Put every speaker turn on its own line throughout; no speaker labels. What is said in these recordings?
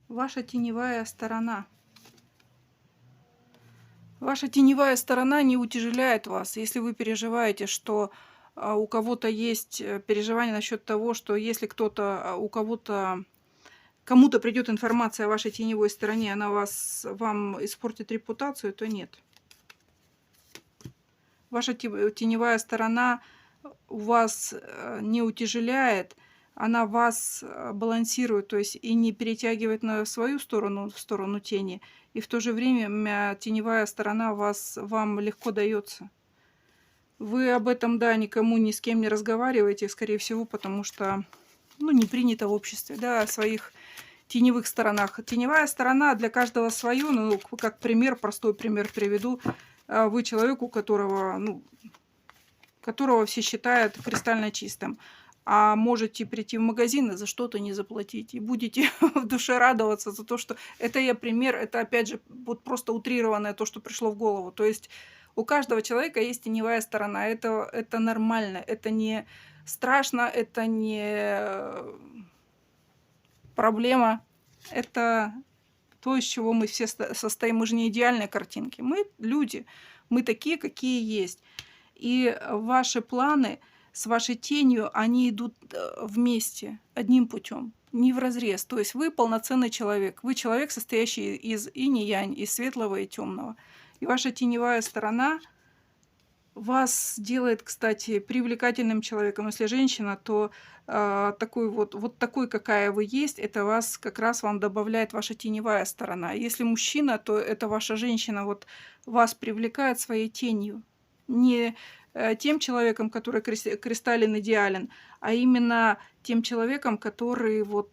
Ваша теневая сторона. Ваша теневая сторона не утяжеляет вас. Если вы переживаете, что у кого-то есть переживание насчет того, что если кто-то, у кого-то, кому-то придет информация о вашей теневой стороне, она вам испортит репутацию, то нет. Ваша теневая сторона у вас не утяжеляет, она вас балансирует, то есть и не перетягивает на свою сторону, в сторону тени, и в то же время теневая сторона вам легко дается. Вы об этом, да, никому, ни с кем не разговариваете, скорее всего, потому что, ну, не принято в обществе, да, о своих теневых сторонах. Теневая сторона для каждого свое, ну, как пример, простой пример приведу. Вы человек, у которого, ну, которого все считают кристально чистым. А можете прийти в магазин и за что-то не заплатить. И будете в душе радоваться за то, что... Это я пример, это опять же вот просто утрированное то, что пришло в голову. То есть у каждого человека есть теневая сторона. Это нормально, это не страшно, это не проблема. Это то, из чего мы все состоим. Мы же не идеальные картинки. Мы люди, мы такие, какие есть. И ваши планы с вашей тенью, они идут вместе, одним путем, не вразрез. То есть вы полноценный человек. Вы человек, состоящий из инь и янь, из светлого и темного. И ваша теневая сторона вас делает, кстати, привлекательным человеком. Если женщина, то такой вот такой, какая вы есть, это вас как раз вам добавляет ваша теневая сторона. Если мужчина, то это ваша женщина вот вас привлекает своей тенью. Не тем человеком, который кристаллин идеален, а именно тем человеком, который вот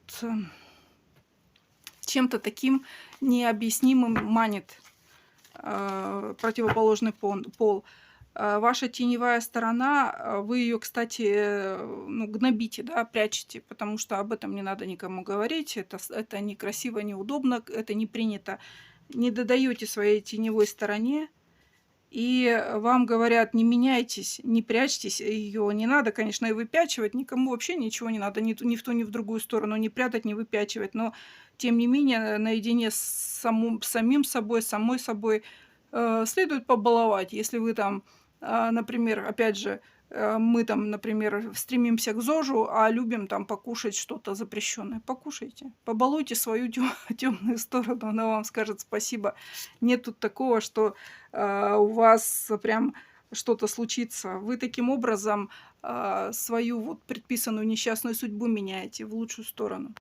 чем-то таким необъяснимым манит противоположный пол. Ваша теневая сторона, вы ее, кстати, ну, гнобите, да, прячете, потому что об этом не надо никому говорить, это некрасиво, неудобно, это не принято. Не додаете своей теневой стороне, и вам говорят: не меняйтесь, не прячьтесь, ее не надо, конечно, и выпячивать, никому вообще ничего не надо, ни в ту, ни в другую сторону, не прятать, не выпячивать, но тем не менее наедине с самим собой, самой собой следует побаловать. Если вы там, например, опять же, мы там, например, стремимся к ЗОЖу, а любим там покушать что-то запрещенное. Покушайте, побалуйте свою темную сторону, она вам скажет спасибо. Нет тут такого, что у вас прям что-то случится. Вы таким образом свою вот предписанную несчастную судьбу меняете в лучшую сторону.